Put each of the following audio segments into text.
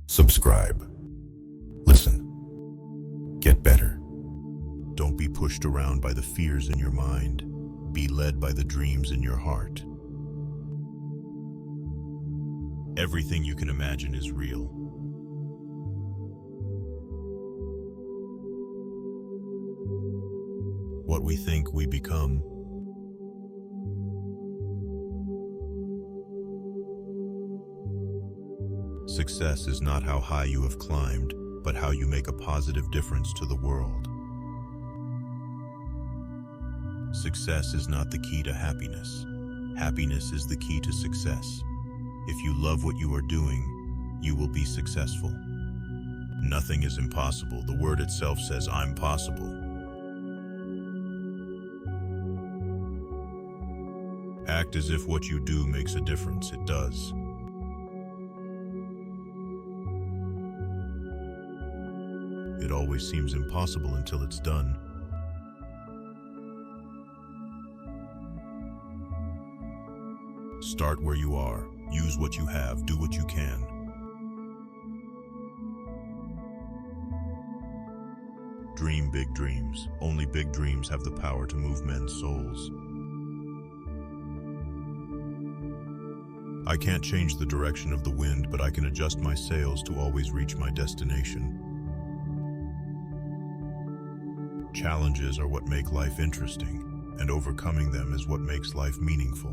Subscribe. Listen. Get better. Don't be pushed around by the fears in your mind. Be led by the dreams in your heart. Everything you can imagine is real. What we think, we become. Success is not how high you have climbed, but how you make a positive difference to the world. Success is not the key to happiness. Happiness is the key to success. If you love what you are doing, you will be successful. Nothing is impossible. The word itself says, "I'm possible." Act as if what you do makes a difference. It does. It always seems impossible until it's done. Start where you are. Use what you have. Do what you can. Dream big dreams. Only big dreams have the power to move men's souls. I can't change the direction of the wind, but I can adjust my sails to always reach my destination. Challenges are what make life interesting, and overcoming them is what makes life meaningful.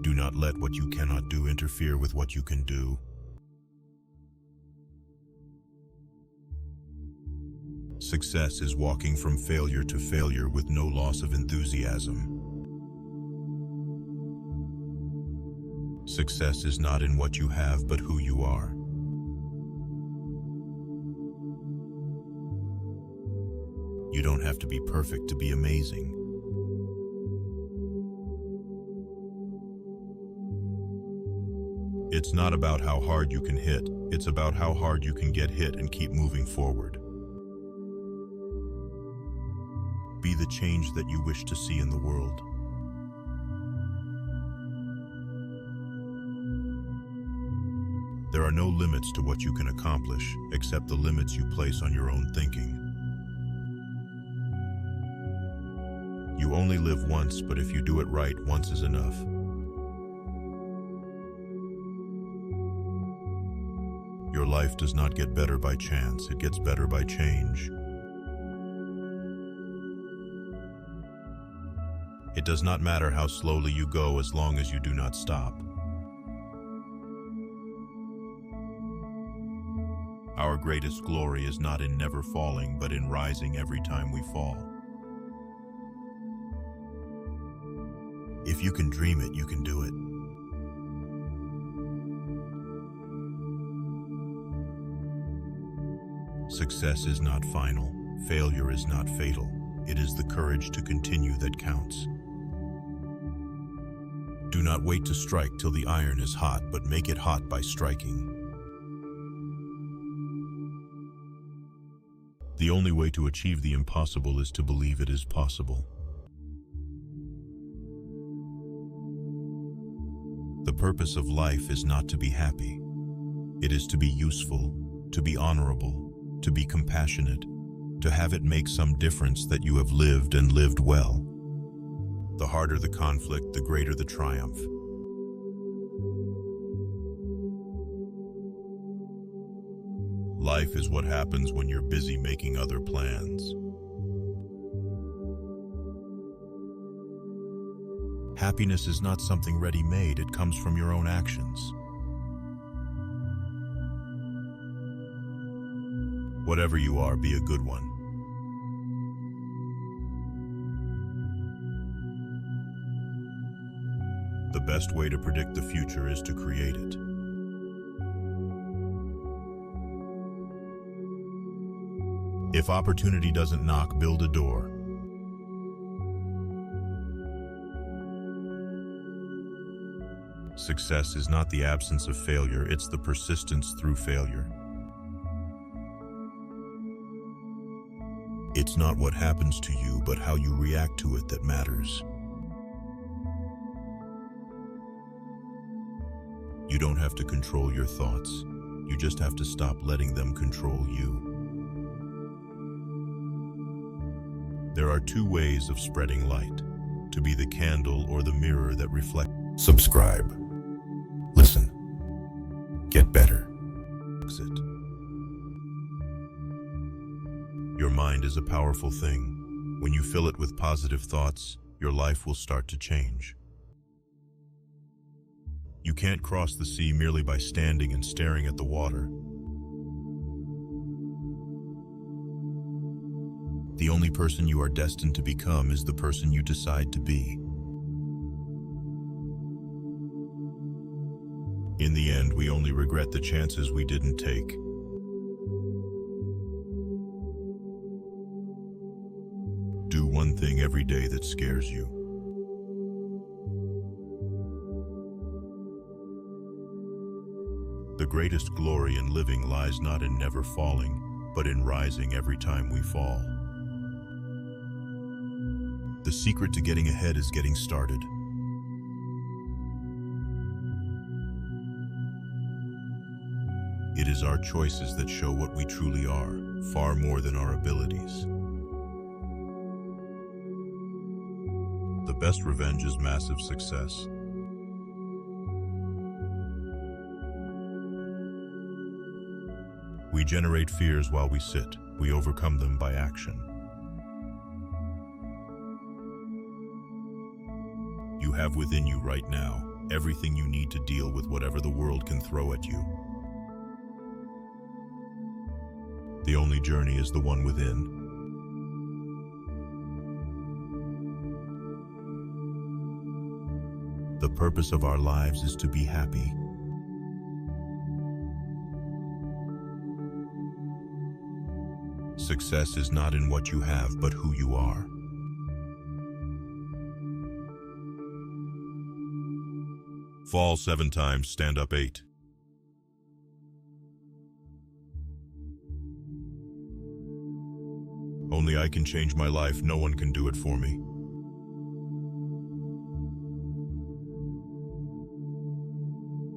Do not let what you cannot do interfere with what you can do. Success is walking from failure to failure with no loss of enthusiasm. Success is not in what you have, but who you are. You don't have to be perfect to be amazing. It's not about how hard you can hit, it's about how hard you can get hit and keep moving forward. Be the change that you wish to see in the world. There are no limits to what you can accomplish, except the limits you place on your own thinking. You only live once, but if you do it right, once is enough. Your life does not get better by chance, it gets better by change. It does not matter how slowly you go as long as you do not stop. Our greatest glory is not in never falling, but in rising every time we fall. If you can dream it, you can do it. Success is not final. Failure is not fatal. It is the courage to continue that counts. Do not wait to strike till the iron is hot, but make it hot by striking. The only way to achieve the impossible is to believe it is possible. The purpose of life is not to be happy. It is to be useful, to be honorable, to be compassionate, to have it make some difference that you have lived and lived well. The harder the conflict, the greater the triumph. Life is what happens when you're busy making other plans. Happiness is not something ready-made, it comes from your own actions. Whatever you are, be a good one. The best way to predict the future is to create it. If opportunity doesn't knock, build a door. Success is not the absence of failure, it's the persistence through failure. It's not what happens to you, but how you react to it that matters. You don't have to control your thoughts. You just have to stop letting them control you. There are two ways of spreading light: to be the candle or the mirror that reflects Subscribe. Listen. Get better. it. Your mind is a powerful thing. When you fill it with positive thoughts, your life will start to change. You can't cross the sea merely by standing and staring at the water. The only person you are destined to become is the person you decide to be. In the end, we only regret the chances we didn't take. Do one thing every day that scares you. The greatest glory in living lies not in never falling, but in rising every time we fall. The secret to getting ahead is getting started. It is our choices that show what we truly are, far more than our abilities. The best revenge is massive success. We generate fears while we sit. We overcome them by action. You have within you right now everything you need to deal with whatever the world can throw at you. The only journey is the one within. The purpose of our lives is to be happy. Success is not in what you have, but who you are. Fall 7 times, stand up 8. Only I can change my life, no one can do it for me.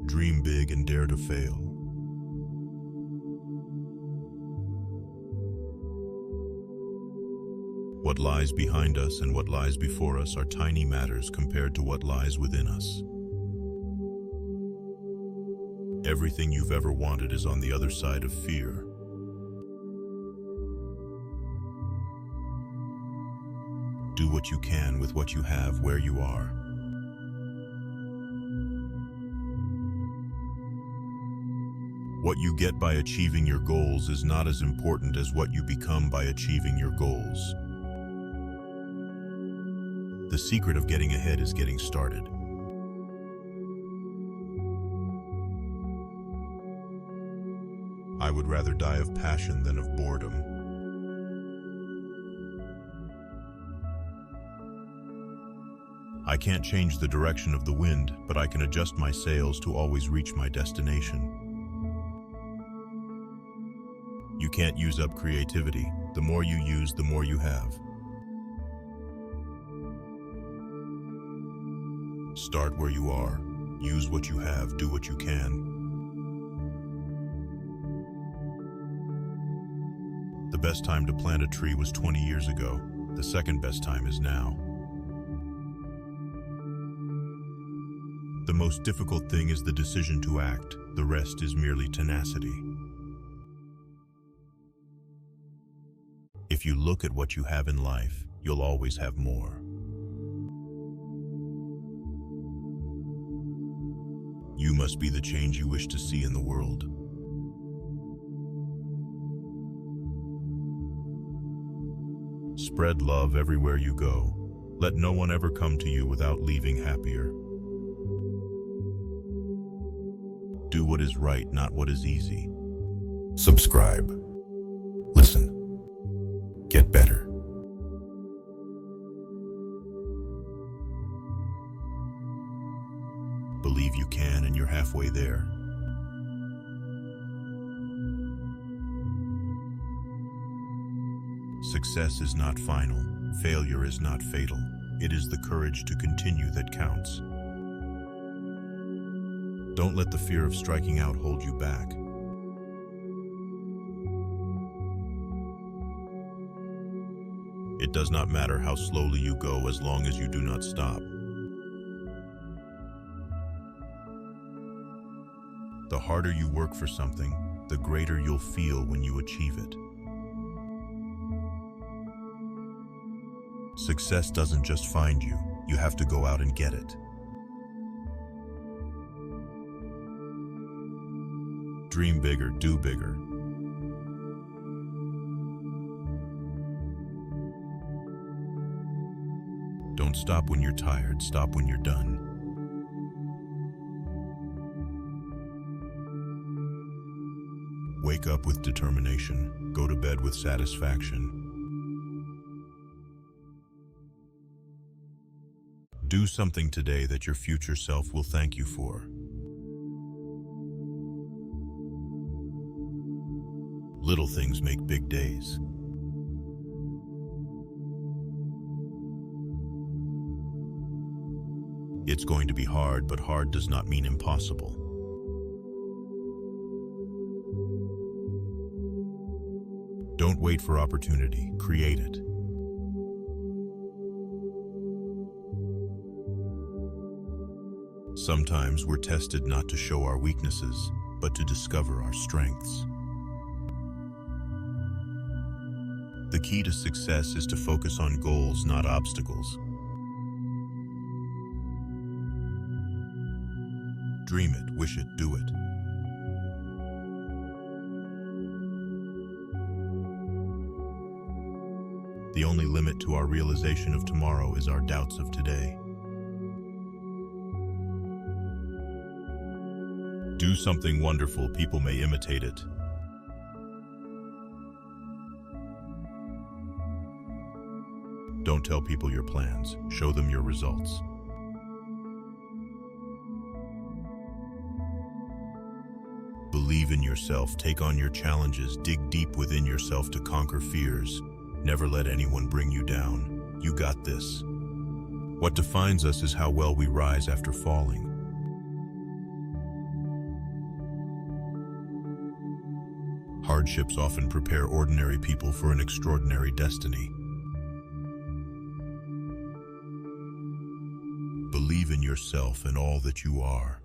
Dream big and dare to fail. What lies behind us and what lies before us are tiny matters compared to what lies within us. Everything you've ever wanted is on the other side of fear. Do what you can with what you have where you are. What you get by achieving your goals is not as important as what you become by achieving your goals. The secret of getting ahead is getting started. I would rather die of passion than of boredom. I can't change the direction of the wind, but I can adjust my sails to always reach my destination. You can't use up creativity. The more you use, the more you have. Start where you are. Use what you have. Do what you can. The best time to plant a tree was 20 years ago. The second best time is now. The most difficult thing is the decision to act. The rest is merely tenacity. If you look at what you have in life, you'll always have more. You must be the change you wish to see in the world. Spread love everywhere you go. Let no one ever come to you without leaving happier. Do what is right, not what is easy. Subscribe. Listen. Get better. Believe you can, and you're halfway there. Success is not final. Failure is not fatal. It is the courage to continue that counts. Don't let the fear of striking out hold you back. It does not matter how slowly you go as long as you do not stop. The harder you work for something, the greater you'll feel when you achieve it. Success doesn't just find you, you have to go out and get it. Dream bigger, do bigger. Don't stop when you're tired, stop when you're done. Wake up with determination, go to bed with satisfaction. Do something today that your future self will thank you for. Little things make big days. It's going to be hard, but hard does not mean impossible. Don't wait for opportunity, create it. Sometimes we're tested not to show our weaknesses, but to discover our strengths. The key to success is to focus on goals, not obstacles. Dream it, wish it, do it. The only limit to our realization of tomorrow is our doubts of today. Do something wonderful, people may imitate it. Don't tell people your plans, show them your results. Believe in yourself, take on your challenges, dig deep within yourself to conquer fears. Never let anyone bring you down. You got this. What defines us is how well we rise after falling. Hardships often prepare ordinary people for an extraordinary destiny. Believe in yourself and all that you are.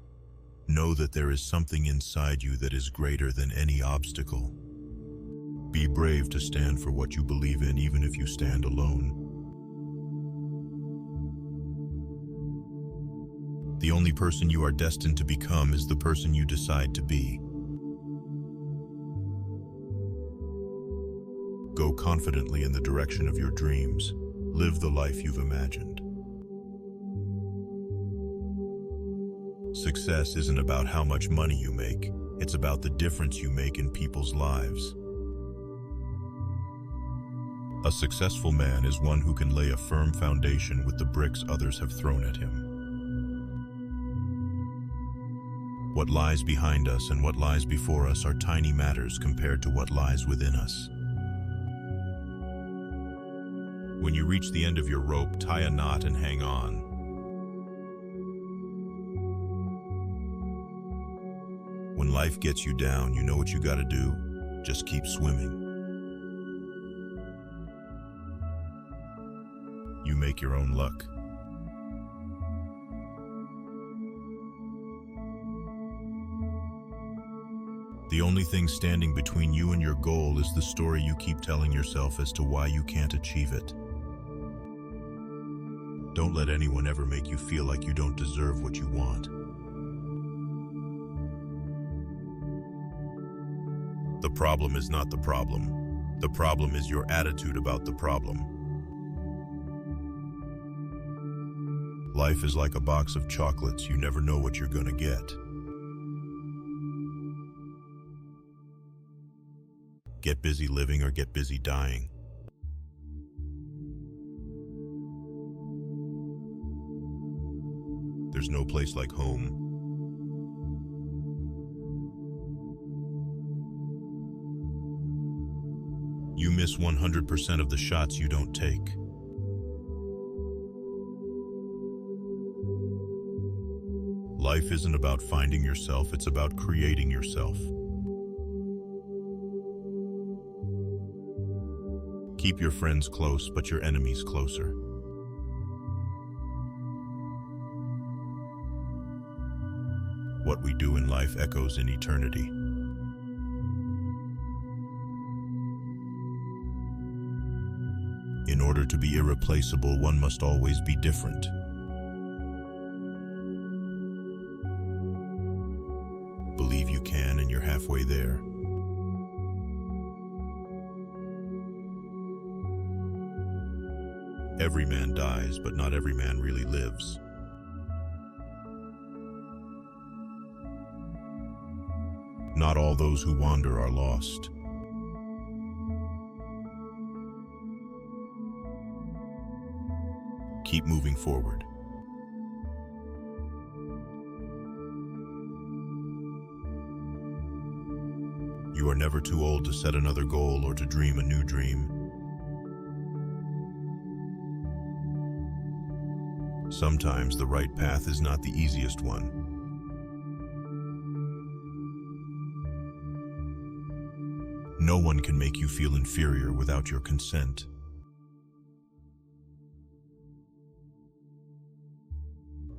Know that there is something inside you that is greater than any obstacle. Be brave to stand for what you believe in, even if you stand alone. The only person you are destined to become is the person you decide to be. Go confidently in the direction of your dreams. Live the life you've imagined. Success isn't about how much money you make. It's about the difference you make in people's lives. A successful man is one who can lay a firm foundation with the bricks others have thrown at him. What lies behind us and what lies before us are tiny matters compared to what lies within us. When you reach the end of your rope, tie a knot and hang on. When life gets you down, you know what you gotta do? Just keep swimming. You make your own luck. The only thing standing between you and your goal is the story you keep telling yourself as to why you can't achieve it. Don't let anyone ever make you feel like you don't deserve what you want. The problem is not the problem. The problem is your attitude about the problem. Life is like a box of chocolates. You never know what you're gonna get. Get busy living or get busy dying. There's no place like home. You miss 100% of the shots you don't take. Life isn't about finding yourself, it's about creating yourself. Keep your friends close, but your enemies closer. What we do in life echoes in eternity. In order to be irreplaceable, one must always be different. Believe you can, and you're halfway there. Every man dies, but not every man really lives. Not all those who wander are lost. Keep moving forward. You are never too old to set another goal or to dream a new dream. Sometimes the right path is not the easiest one. No one can make you feel inferior without your consent.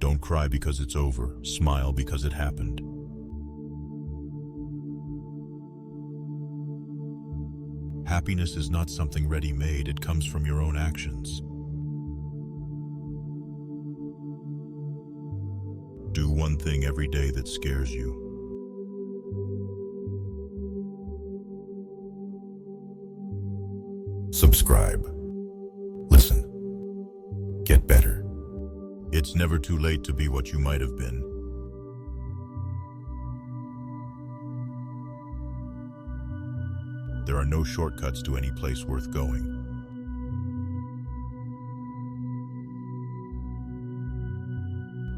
Don't cry because it's over. Smile because it happened. Happiness is not something ready-made, it comes from your own actions. Do one thing every day that scares you. Subscribe. Listen. Get better. It's never too late to be what you might have been. There are no shortcuts to any place worth going.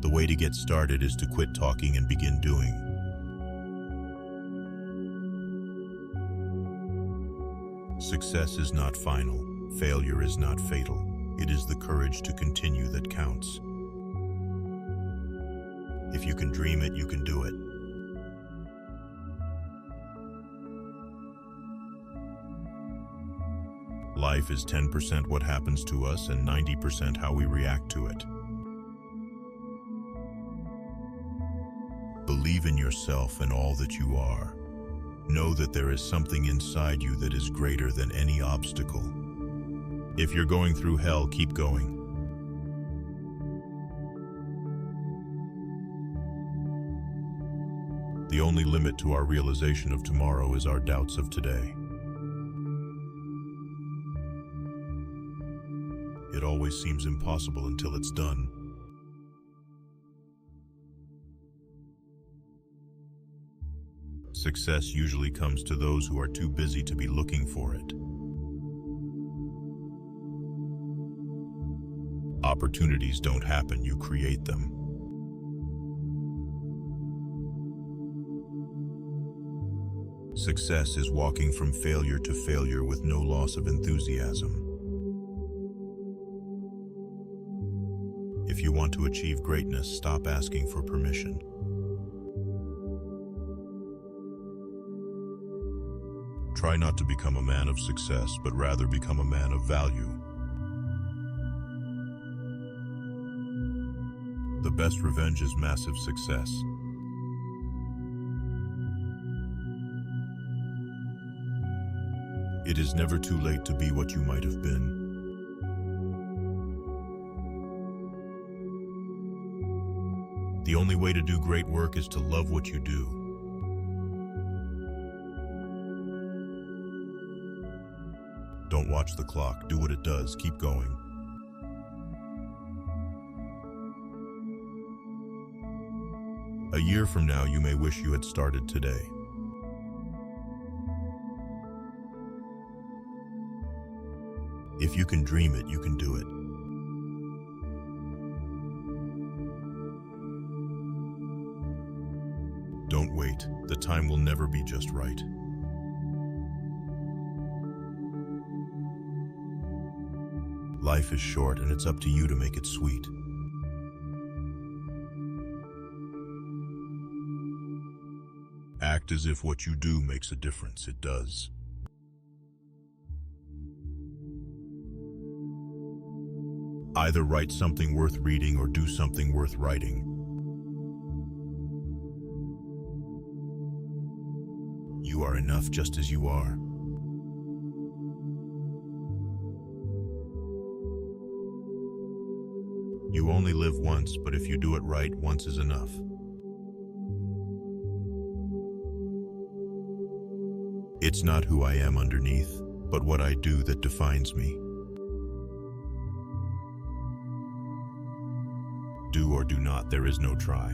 The way to get started is to quit talking and begin doing. Success is not final. Failure is not fatal. It is the courage to continue that counts. If you can dream it, you can do it. Life is 10% what happens to us and 90% how we react to it. Believe in yourself and all that you are. Know that there is something inside you that is greater than any obstacle. If you're going through hell, keep going. The only limit to our realization of tomorrow is our doubts of today. It always seems impossible until it's done. Success usually comes to those who are too busy to be looking for it. Opportunities don't happen, you create them. Success is walking from failure to failure with no loss of enthusiasm. If you want to achieve greatness, stop asking for permission. Try not to become a man of success, but rather become a man of value. The best revenge is massive success. It is never too late to be what you might have been. The only way to do great work is to love what you do. Don't watch the clock, do what it does, keep going. A year from now, you may wish you had started today. If you can dream it, you can do it. Don't wait, the time will never be just right. Life is short and it's up to you to make it sweet. Act as if what you do makes a difference. It does. Either write something worth reading or do something worth writing. You are enough just as you are. You only live once, but if you do it right, once is enough. It's not who I am underneath, but what I do that defines me. Do or do not, there is no try.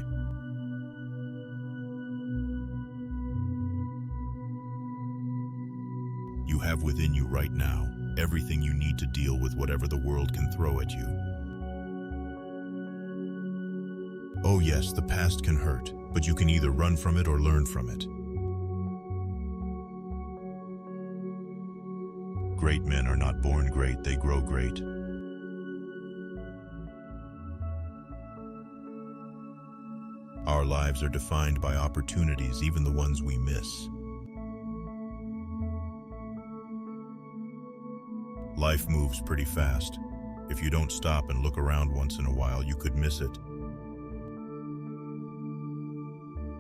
You have within you right now everything you need to deal with whatever the world can throw at you. Oh yes, the past can hurt, but you can either run from it or learn from it. Great men are not born great, they grow great. Our lives are defined by opportunities, even the ones we miss. Life moves pretty fast. If you don't stop and look around once in a while, you could miss it.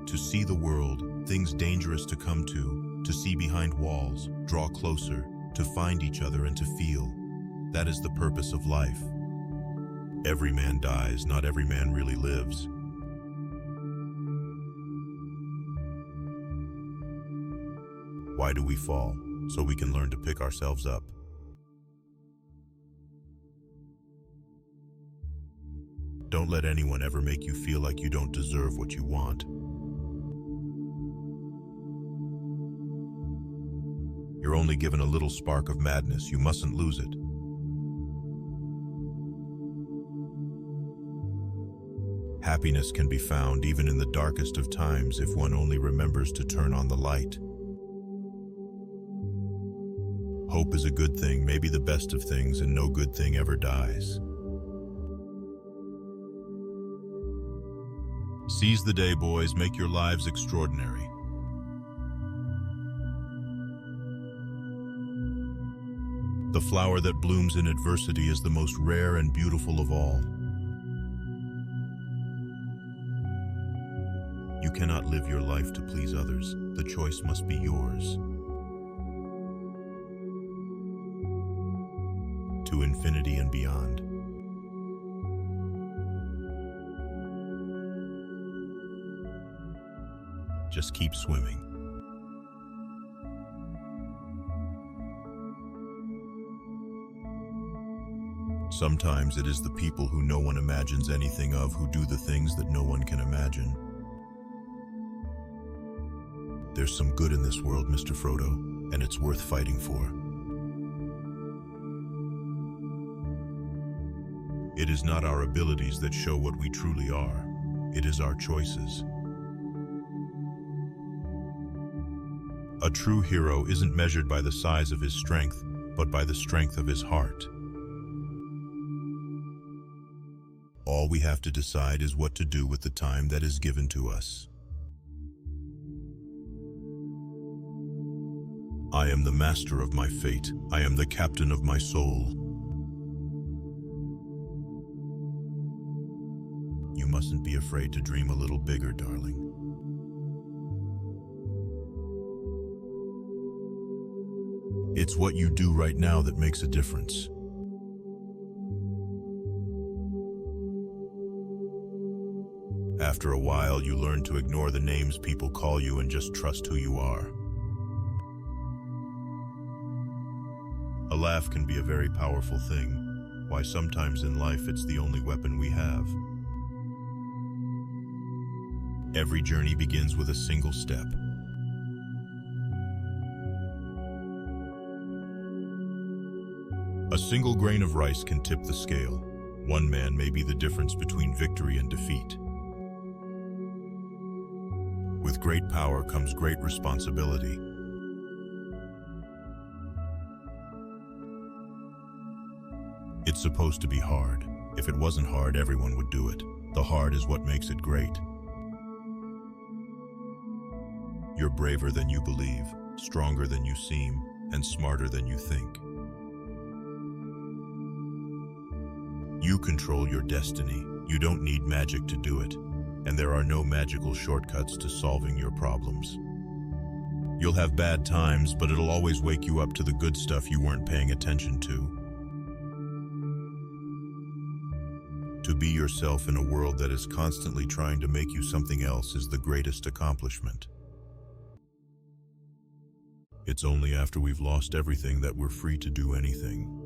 To see the world, things dangerous to come to see behind walls, draw closer, to find each other and to feel. That is the purpose of life. Every man dies, not every man really lives. Why do we fall? So we can learn to pick ourselves up. Don't let anyone ever make you feel like you don't deserve what you want. You're only given a little spark of madness. You mustn't lose it. Happiness can be found even in the darkest of times if one only remembers to turn on the light. Hope is a good thing, maybe the best of things, and no good thing ever dies. Seize the day, boys. Make your lives extraordinary. The flower that blooms in adversity is the most rare and beautiful of all. You cannot live your life to please others. The choice must be yours. To infinity and beyond. Just keep swimming. Sometimes it is the people who no one imagines anything of who do the things that no one can imagine. There's some good in this world, Mr. Frodo, and it's worth fighting for. It is not our abilities that show what we truly are. It is our choices. A true hero isn't measured by the size of his strength, but by the strength of his heart. All we have to decide is what to do with the time that is given to us. I am the master of my fate. I am the captain of my soul. You mustn't be afraid to dream a little bigger, darling. It's what you do right now that makes a difference. After a while, you learn to ignore the names people call you and just trust who you are. A laugh can be a very powerful thing. Why, sometimes in life it's the only weapon we have. Every journey begins with a single step. A single grain of rice can tip the scale. One man may be the difference between victory and defeat. With great power comes great responsibility. It's supposed to be hard. If it wasn't hard, everyone would do it. The hard is what makes it great. You're braver than you believe, stronger than you seem, and smarter than you think. You control your destiny. You don't need magic to do it, and there are no magical shortcuts to solving your problems. You'll have bad times, but it'll always wake you up to the good stuff you weren't paying attention to. To be yourself in a world that is constantly trying to make you something else is the greatest accomplishment. It's only after we've lost everything that we're free to do anything.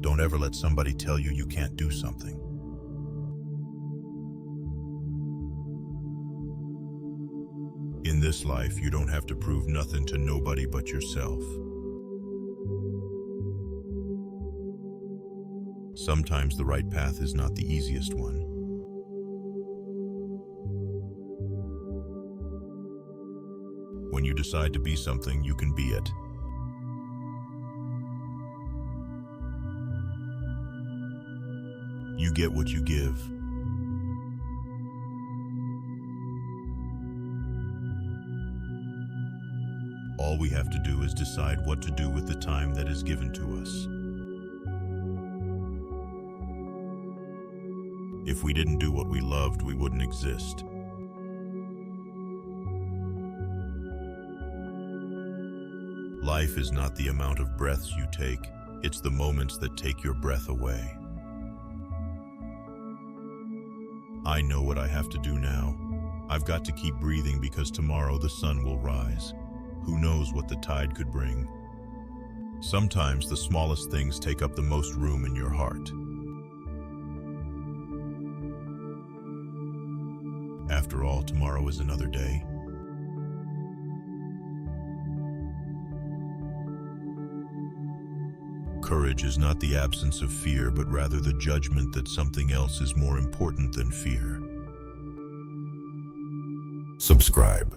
Don't ever let somebody tell you you can't do something. In this life, you don't have to prove nothing to nobody but yourself. Sometimes the right path is not the easiest one. When you decide to be something, you can be it. You get what you give. All we have to do is decide what to do with the time that is given to us. If we didn't do what we loved, we wouldn't exist. Life is not the amount of breaths you take, it's the moments that take your breath away. I know what I have to do now. I've got to keep breathing because tomorrow the sun will rise. Who knows what the tide could bring? Sometimes the smallest things take up the most room in your heart. After all, tomorrow is another day. Courage is not the absence of fear, but rather the judgment that something else is more important than fear. Subscribe.